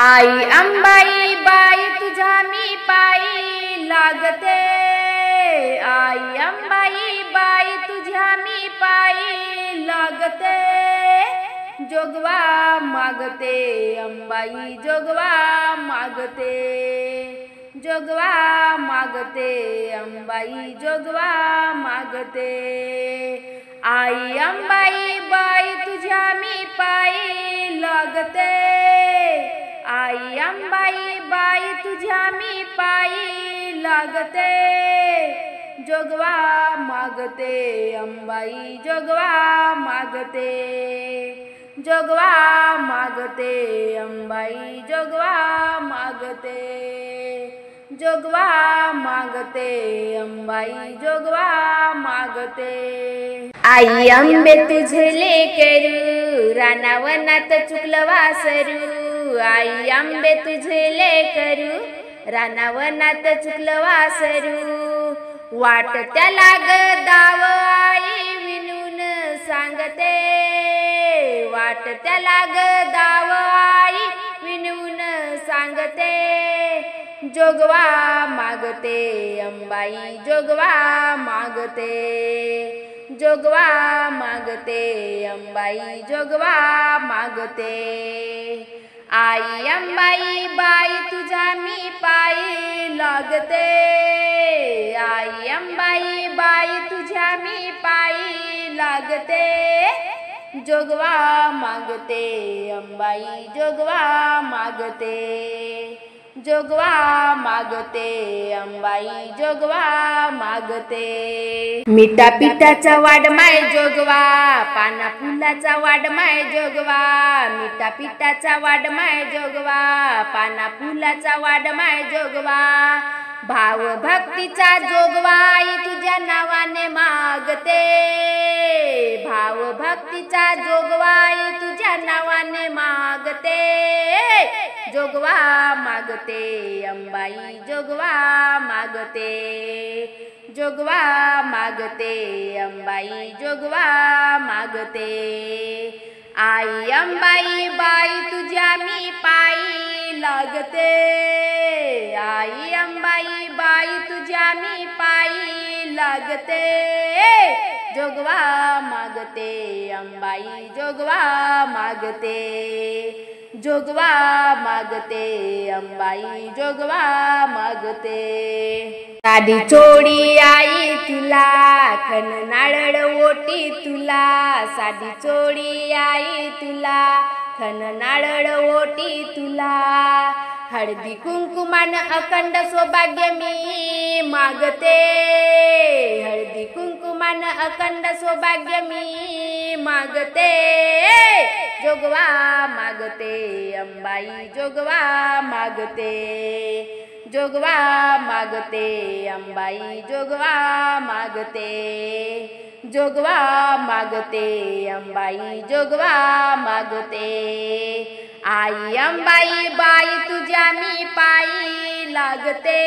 आई अंबाई बाई तुझ्या मी पायी लागते। आई अंबाई बाई तुझ्या मी पायी लागते। जोगवा मागते अंबाई जोगवा मागते। जोगवा मागते अंबाई जोगवा मागते। आई अंबाई बाई तुझ्या मी पायी लागते। आई अंबाई बाई तुझ्या मी पायी लागते। जोगवा मागते अंबाई जोगवा मागते। जोगवा मागते अंबाई जोगवा मागते। जोगवा मागते अंबाई जोगवा मागते। आई अंबे तुझे लेकरू रानावनात चुकलं वासरू। आई अंबे तुझे लेकरू रानावनात चुकलं वासरू। वाट त्याला गदाव आई विनून सांगते। वाट त्याला गदाव आई विनून सांगते। जोगवा मागते अंबाई जोगवा मागते। जोगवा मागते अंबाई जोगवा मागते। आई अंबाई बाई तुझ्या मी पायी लागते। आई अंबाई बाई तुझ्या मी पायी लागते। जोगवा मागते अंबाई जोगवा मागते। जोगवा मागते अंबाई जोगवा मागते। मिठा पिठाचा वाढ माय जोगवा पाना फुलाचा वाढ माय जोगवा। मिठा पिठाचा वाढ माय जोगवा पाना फुलाचा वाढ माय जोगवा। भाव भक्तीचा जोगवा आई तुझ्या नावाने मागते। भाव भक्तीचा जोगवा आई तुझ्या नावाने मागते। जोगवा मागते अंबाई जोगवा मागते। जोगवा मागते अंबाई जोगवा मागते। आई अंबाई बाई तुझ्या मी पायी लागते। आई अंबाई बाई तुझ्या मी पायी लागते। जोगवा मागते अंबाई जोगवा मागते। जोगवा मागते अंबाई जोगवा मागते। साधी चोडी आई तुला खन नारळ ओटी तुला। साधी चोडी आई तुला खन नारळ ओटी तुला। हळदी कुंकुमान अखंड सौभाग्य मी मागते। हळदी कुंकुमान अखंड सौभाग्य मी मागते। जोगवा मागते अंबाई जोगवा मागते। जोगवा मागते अंबाई जोगवा मागते। जोगवा मागते अंबाई जोगवा मागते। आई अंबाई बाई तुझ्या मी पायी लागते।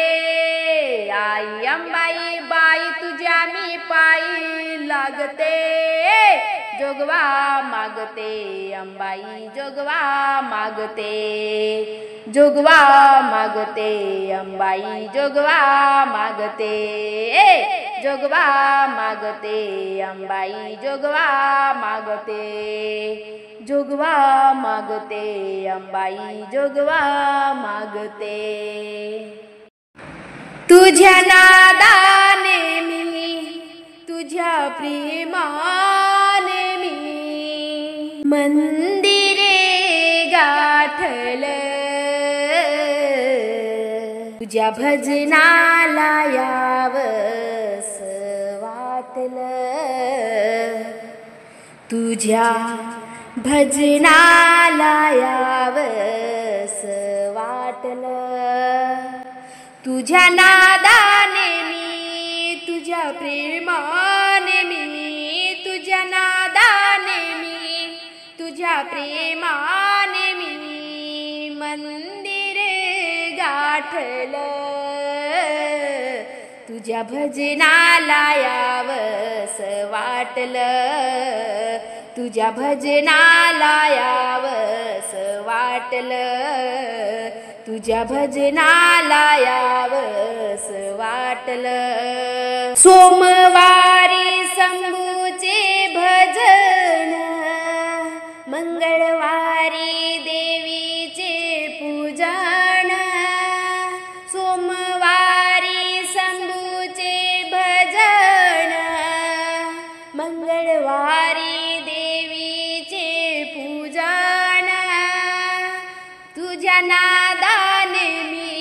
आई अंबाई बाई तुझ्या मी पायी लागते। जोगवा मागते अंबाई जोगवा मागते। जोगवा मागते अंबाई जोगवा मागते। जोगवा मागते अंबाई जोगवा मागते। जोगवा मागते अंबाई जोगवा मागते। तुझ्या नादाने मी तुझ्या प्रेमाने मी मंदिरे गाठलं। तुझ्या भजनाला यावंस वाटलं। तुझ्या भजनाला यावंस वाटलं। तुझ्या नादाने मी तुझ्या प्रेमाने मी तुझ्या नादाने मी तुझ्या प्रेमाने मी मंदिरे गाठलं। तुझ्या भजनाला यावंस वाटलं। तुझ्या भजनाला यावंस वाटलं, तुझ्या भजनाला यावंस वाटलं. सोमवारी शंभूचे भजन, मंगळवारी देवीचे पूजन. सोमवारी शंभूचे भजन, मंगळवारी देवीचे पूजन. तुझ्या नादाने मी,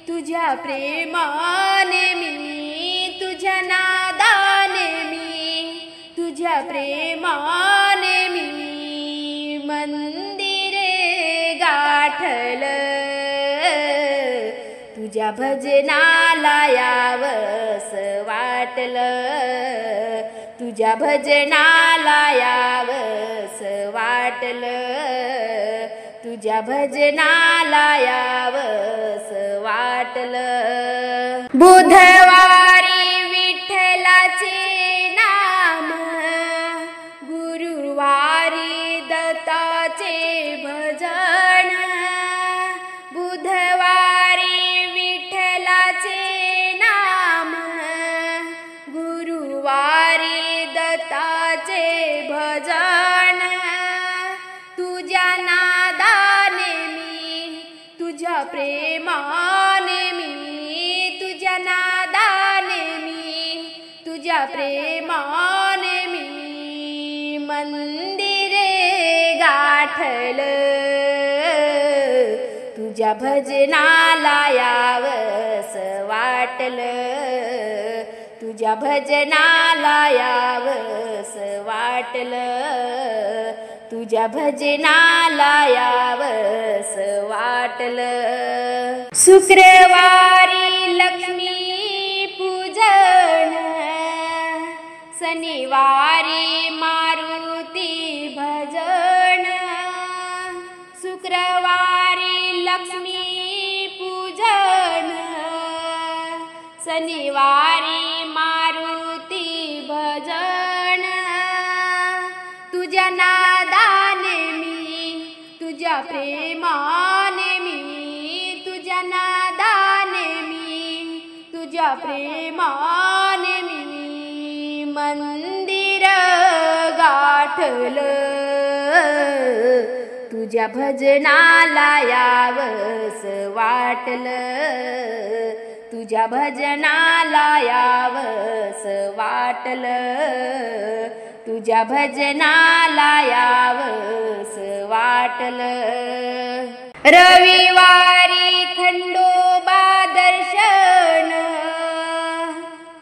तुझ्या प्रेमाने मी, तुझ्या नादाने मी, तुझ्या प्रेमाने मी मंदिरे गाठलं. तुझ्या भजनाला यावंस वाटलं, तुझ्या भजनाला यावंस वाटलं, तुझ्या भजनाला यावंस वाटलं. बुधवारी विठ्ठलाचे नाम, गुरुवारी दत्ताचे भजन. बुधवारी विठ्ठलाचे नाम, गुरुवारी दत्ताचे भजन. तुझ्या नादाने मी, तुझ्या प्रेमाने मी, तुझ्या नादाने मी, तुझ्या प्रेमाने मी मंदिरे गाठलं. तुझ्या भजनाला यावंस वाटलं, तुझ्या भजनाला यावंस वाटलं, तुझ्या भजनाला यावंस वाटलं. शुक्रवारी लक्ष्मी पूजन, शनिवारी मारुती भजन. शुक्रवारी लक्ष्मी पूजन, शनिवारी मारुती भजन. तुझ्या नादाने मी, तुझ्या प्रेमाने मी, तुझ्या नादाने मी, तुझ्या प्रेमाने मी मंदिर गाठलं. तुझ्या भजनाला यावंस वाटलं, तुझ्या भजनाला यावंस वाटलं, तुझ्या भजनाला यावंस वाटलं. रविवारी खंडोबा दर्शन,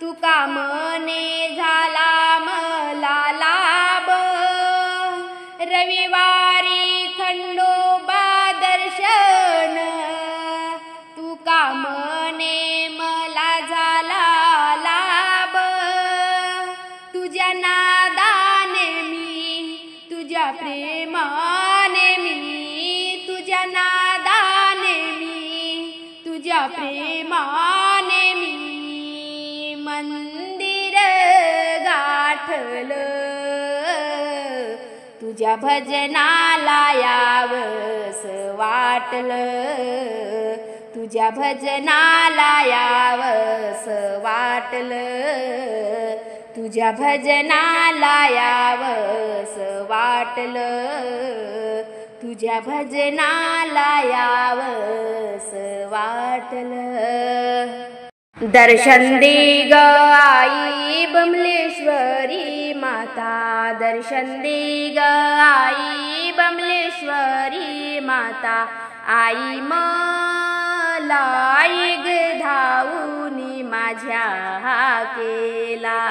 तुका मने झाला मला लाभ. रविवारी खंडोबा दर्शन, तुका मने मला झाला लाभ. तुझ्या नादाने मी, तुझ्या प्रेमाने मी, तुझ्या नादाने मी, तुझ्या प्रेमाने मी मंदिर गाठलं. तुझ्या भजनाला यावंस वाटलं, तुझ्या भजनाला यावंस वाटलं, तुझ्या भजनाला यावंस वाटलं, तुझ्या भजनाला यावंस वाटलं. दर्शन दे ग आई बमलेश्वरी माता, दर्शन दे ग आई बमलेश्वरी माता. आई मला एक धावूनी माझ्या केला,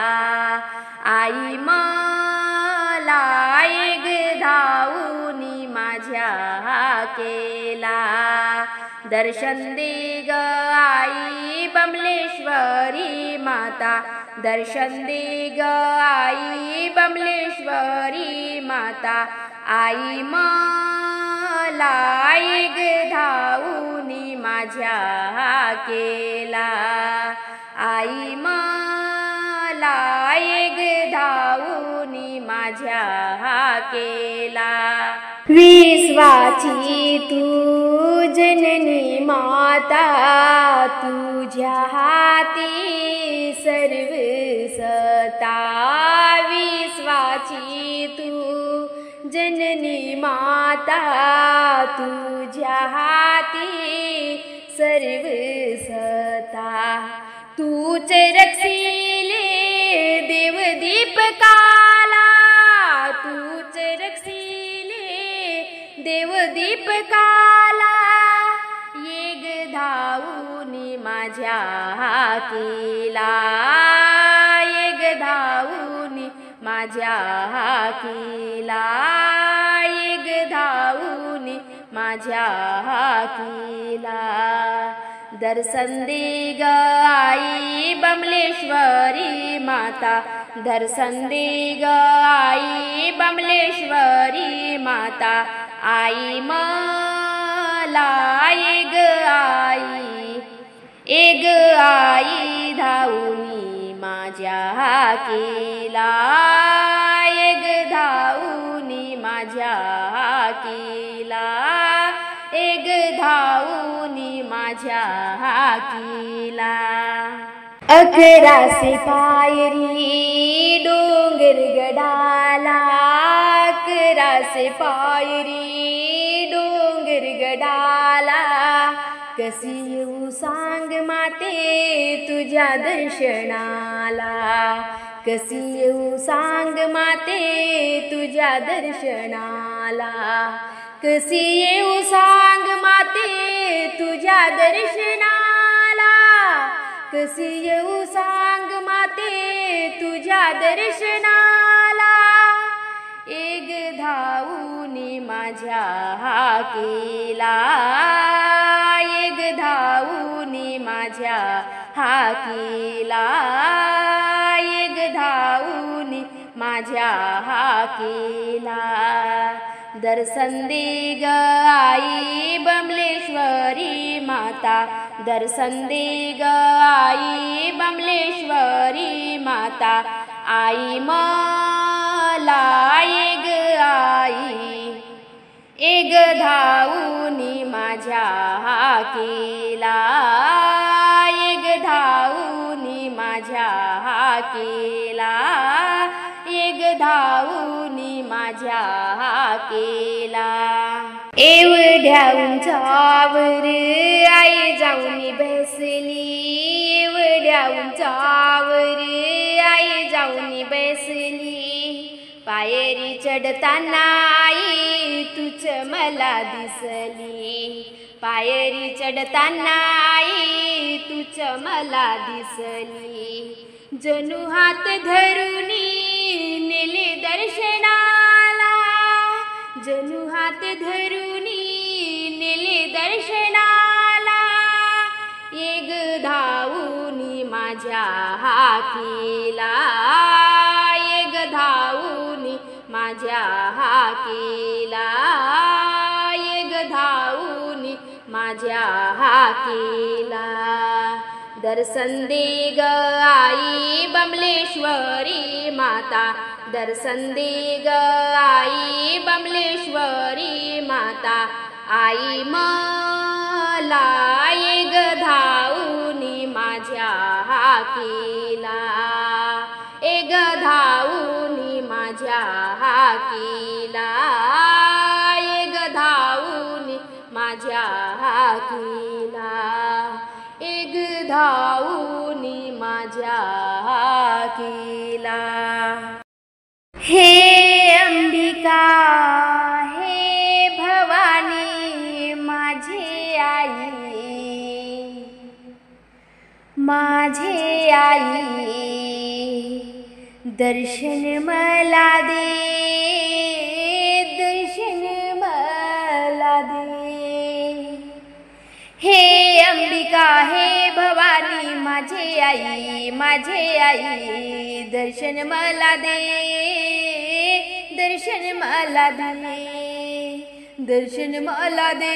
आई मला एक धावूनी माझ्या केला. दर्शन दे ग आई बमलेश्वरी माता, दर्शन दे ग आई बमलेश्वरी माता. आई मला एक धावूनी माझ्या केला, आई मला एक धावूनी माझ्या हाकेला. विश्वाची तू जननी माता, तुझ्या हाती सर्व सत्ता. विश्वाची तू जननी माता, तुझ्या हाती सर्व सत्ता. तूच रक्षिले देव दीपकाला, तूच रक्षिले देव दीपकाला. एक धावूनी माझ्या हाकेला, एक धावूनी माझ्या हाकेला, एक धावूनी माझ्या हाकेला. दर्शन दे ग आई बमलेश्वरी माता, दर्शन दे ग आई बमलेश्वरी माता. आई मला एक आई, एक आई धावूनी माझ्या हाकेला, एक धावूनी माझ्या हाकेला, एक धावूनी माझ्या हाकेला. 11 पायरी डोंगर गडाला, 11 पायरी डोंगर गडाला. कशी येऊ सांग माते तुझ्या दर्शनाला, कशी येऊ सांग माते तुझ्या दर्शनाला. कशी येऊ सांग माते तुझ्या दर्शनाला, कशी येऊ सांग माते तुझ्या दर्शनाला. एक धावूनी माझ्या हाकेला, एक धावूनी माझ्या हाकेला, एक धावूनी माझ्या हाकेला. दर्शन दे ग आई बमलेश्वरी माता, दर्शन दे ग आई बमलेश्वरी माता. आई मला एक आई, एक धावूनी माझ्या हाकेला, एक धावूनी माझ्या हाकेला, एक धावूनी माझ्या हाकेला. एवढ्या उंचावर आई जाऊनी बसली, एवढ्या उंचावर आई जाऊनी बसली. पायरी चढताना आई तूच मला दिसली, पायरी चढताना आई तूच मला दिसली. जणू हात धरूनी नेले दर्शनाला, जणू हात धरूनी नेले दर्शनाला. एक धावूनी माझ्या हाकेला, एक धावूनी माझ्या हाकेला, एक धावूनी माझ्या हाकेला. दर्शन दे ग आई बमलेश्वरी माता, दर्शन दे ग आई बमलेश्वरी माता. आई मला एक धावूनी माझ्या हाकेला, एक धावूनी माझ्या हाकेला, एक धावूनी माझ्या हाकेला, एक धावूनी माझ्या हाकेला. हे अंबिका हे भवानी माझी आई, माझी आई. दर्शन मला दे, दर्शन मला दे. हे अंबिका हे भवानी माझी आई, माझी आई. दर्शन मला दे, दर्शन मला दे, दर्शन मला दे,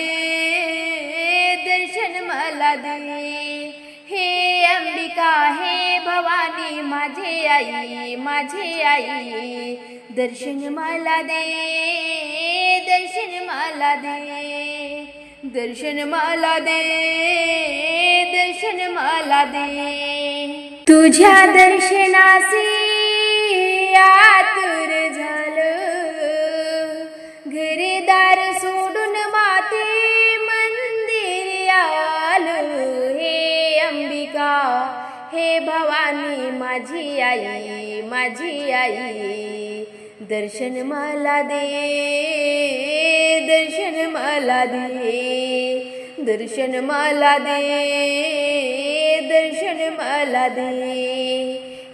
दर्शन मला दे. हे अंबिका अंबिका हे भवानी माझी आई, माझी आई, दर्शन मला दे, दर्शन मला दे, दर्शन मला दे, दर्शन मला दे. तुझ्या दर्शनासी आतुर झालं, घरदार सोडून माते मंदिर आलो. हे अंबिका हे भवानी माझी आई, माझी आई, दर्शन मला दे, दर्शन मला दे, दर्शन मला दे, दर्शन मला दे.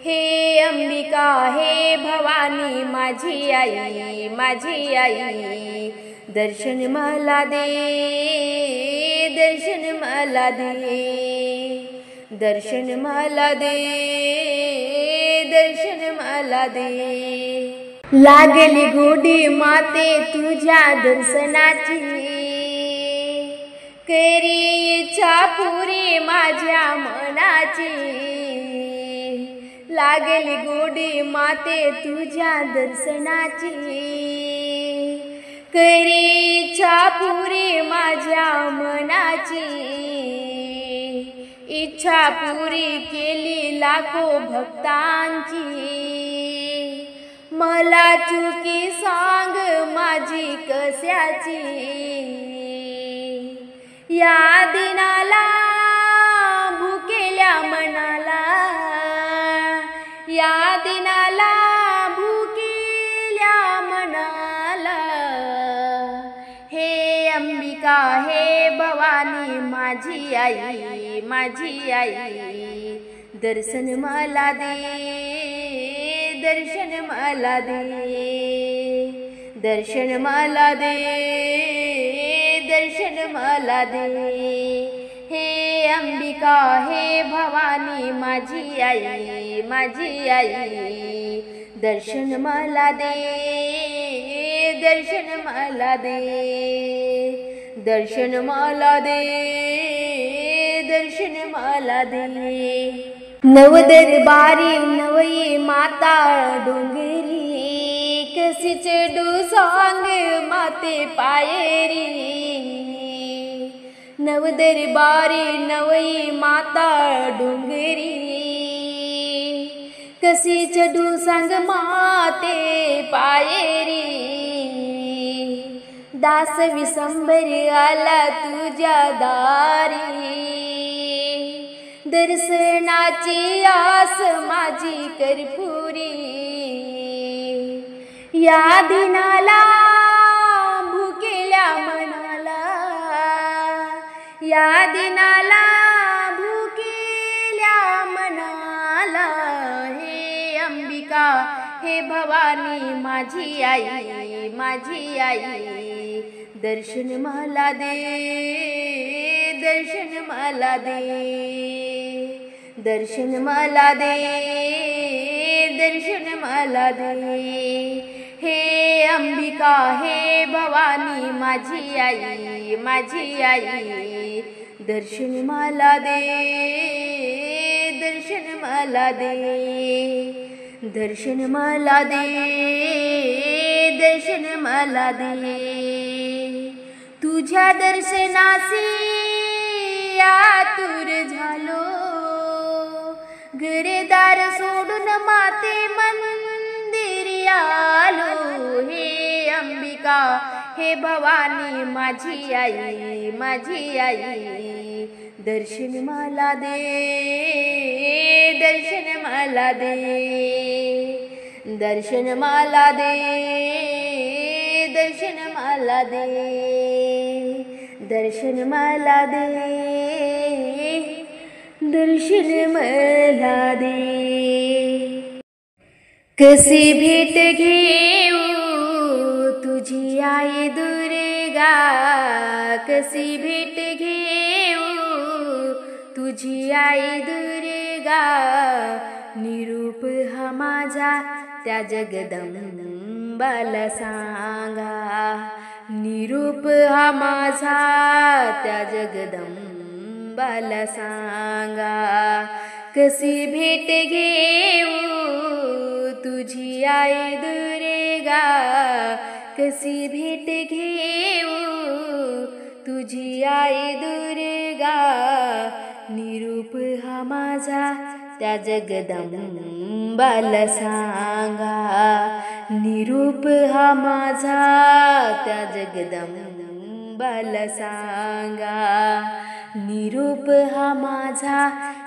हे अंबिका हे भवानी माझी आई, माझी आई, दर्शन मला दे, दर्शन मला दे, दर्शन मला दे, दर्शन मला दे. लागली गोडी माते तुझ्या दर्शनाची, करी इच्छा पुरी माझ्या मनाची. लागली गोडी माते तुझ्या दर्शनाची, करी इच्छा पुरी माझ्या मनाची. इच्छा पुरी केली लाखो भक्तांची, मला चुकी सांग माझी कशाची. या दिनाला भुकेल्या मनाला, या दिनाला भुकेल्या मनाला. हे अंबिका हे भवानी माझी आई, माझी आई, दर्शन मला दे, दर्शन मला दे, दर्शन मला दे, दर्शन मला दे. हे अंबिका हे भवानी माझी आई, माझी आई, दर्शन मला दे, दर्शन मला दे, दर्शन मला दे, दर्शन मला दे. नवदरबारी नवई माता डोंगरी, कशी चढू सांग माते पायरी. नवदरबारी नवई माता डोंगरी, कशी चढू सांग माते पायरी. दास विसंबर आला तुझ्या दारी, दर्शनाची आस माझी कर्पुरी. या दिनाला भुकेल्या मनाला, या दिनाला भुकेल्या मनाला. हे अंबिका हे भवानी माझी आई, माझी आई, दर्शन मला दे, दर्शन मला दे, दर्शन मला दे, दर्शन मला दे. हे अंबिका हे भवानी माझी आई, माझी आई, दर्शन मला दे, दर्शन मला दे, दर्शन मला दे, दर्शन मला दे. तुझ्या दर्शनासी आतुर झालो, घरदार सोडून माते मंदिर आलो. हे अंबिका हे भवानी माझी आई, माझी आई, दर्शन मला दे, दर्शन मला दे, दर्शन मला दे, दर्शन मला दे, दर्शन मला दे, दर्शन मला दे. कशी भेट घेऊ तुझी आई दुर्गा, कशी भेट घेऊ तुझी आई दुर्गा. निरूप हा माझा त्या जगदंबाला सांगा, निरूप हा माझा त्या जगदंबाला सांगा. कशी भेट घेऊ तुझी आई दुर्गा, कशी भेट घेऊ तुझी आई दुर्गा. निरूप हा माझा त्या जगदंबाला सांगा, निरूप हा माझा त्या जगदंबाला सांगा, निरूप हा माझा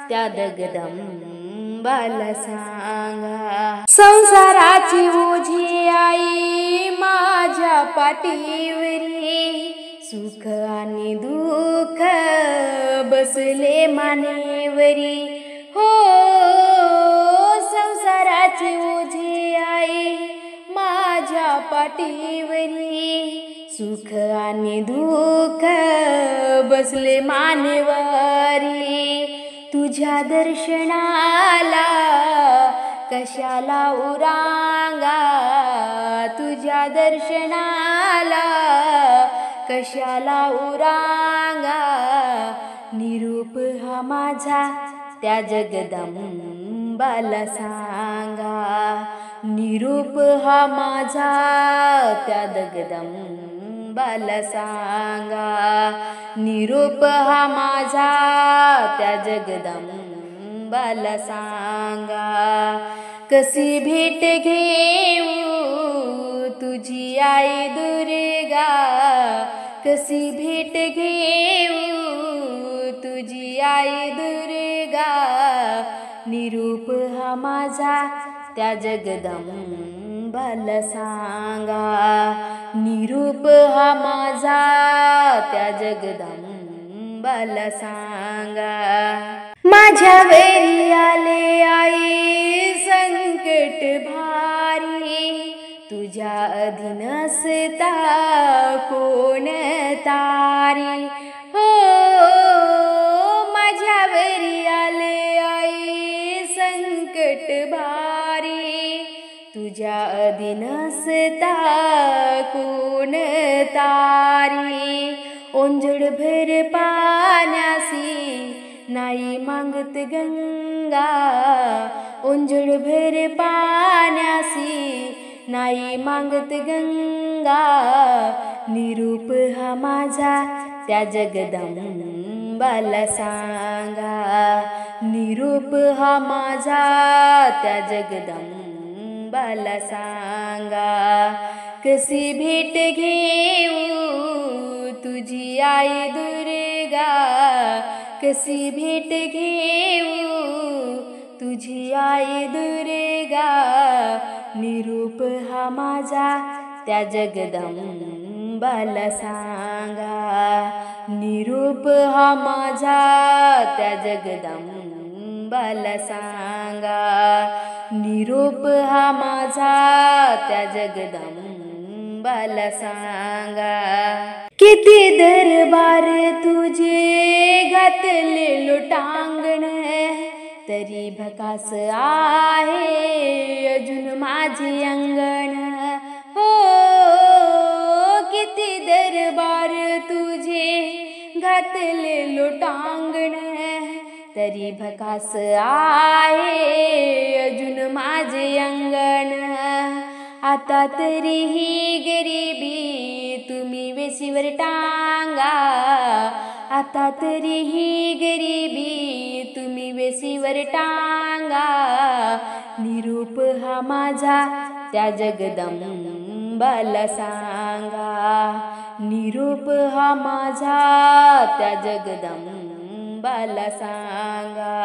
त्या जगदंबाला सांगा. संसाराची ओझी आई माझ्या पाठीवरी, सुख आणि दुःख बसले मानेवरी. हो संसाराची ओझी आई माझ्या पाठीवरी, सुख आणि दुःख बसले मानेवरी. तुझ्या दर्शनाला कशाला उरांगा, तुझ्या दर्शनाला कशाला उरांगा. निरूप हा माझा त्या जगदंबाला सांगा, निरूप हा माझा त्या जगदंबाला सांगा, निरूप हा माझा त्या जगदंबाला सांगा. कशी भेट घेऊ तुझी आई दुर्गा, कशी भेट घेऊ तुझी आई दुर्गा. निरूप हा माझा त्या जगदंबाला सांगा, निरूप हा माझा त्या जगदंबाला सांगा. माझ्यावरी आले आई संकट भारी, तुझ्या अधीन असता कोण तारी. हो माझ्यावरी आले आई संकट भारी, तुझ्या अधीन असता कोण तारी. ओंजळभर पाण्यासी नाही मागत गंगा, ओंजळभर पाण्यासी नाही मागत गंगा. निरूप हा माझा त्या जगदंबाला सांगा, निरूप हा माझा त्या जगदंबाला सांगा. कशी भेट घेऊ तुझी आई दुर्गा, कशी भेट घेऊ तुझी आई दुर्गा. निरूप हा माझा त्या जगदंबाला सांगा, निरूप हा माझा त्या जगदंबाला सांगा, निरूप हा माझा त्या जगदंबाला सांगा. किती दरबार तुझे घातले लोटांगण, तरी भकास आहे अजून माझी अंगण. हो किती दरबार तुझे घातले लोटांगण, तरी भकास आहे अजून माझे अंगण. आता तरी ही गरिबी तुम्ही वेशीवर टांगा, आता तरी ही गरिबी तुम्ही वेशीवर टांगा. निरूप हा माझा त्या जगदंबाला सांगा, निरूप हा माझा त्या जगदंबाला सांगा.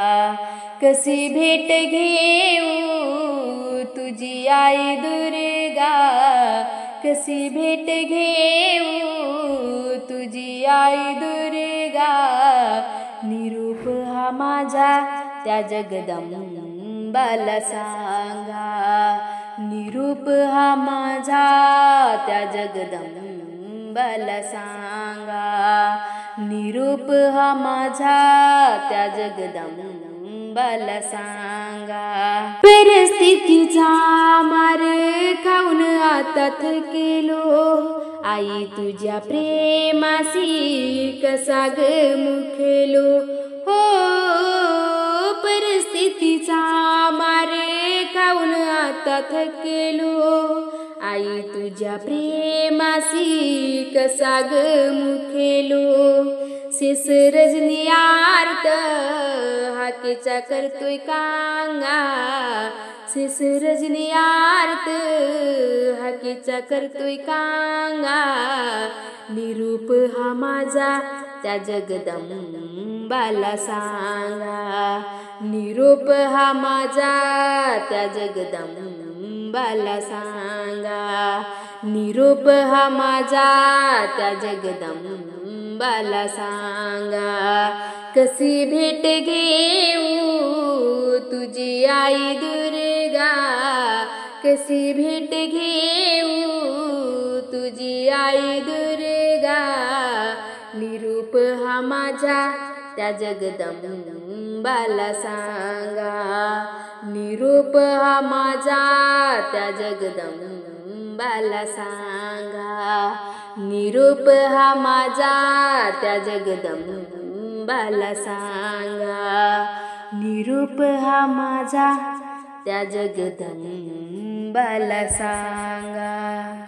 कशी भेट घेऊ तुझी आई दुर्गा, कशी भेट घेऊ तुझी आई दुर्गा. निरूप हा माझा त्या जगदंबाला सांगा, निरूप हा माझा त्या जगदंबाला सांगा, निरूप हा माझा त्या जगदंबाला सांगा. परिस्थितीचा मार खाऊन आता थकेलो, आई तुझ्या प्रेमासी कसा ग मुखेलो. हो परिस्थिती मागता थकलो, आई तुझ्या प्रेमासी कसा ग मुखेलो. शेष रजनी आर्त हाकेचा करतोय कांगा, शेष रजनी आर्त हाकेचा करतोय कांगा. निरूप हा माझा त्या जगदंबाला सांगा, निरोप हा माझा त्या जगदंबाला सांगा, निरोप हा माझा त्या जगदंबाला सांगा. कशी भेट घेऊ तुझी आई दुर्गा, कशी भेट घेऊ तुझी आई दुर्गा. निरूप हा माझा त्या जगदंबाला सांगा, निरूप हा माझा त्या जगदंबाला सांगा, निरूप हा माझा त्या जगदंबाला सांगा, निरूप हा माझा त्या जगदंबाला सांगा.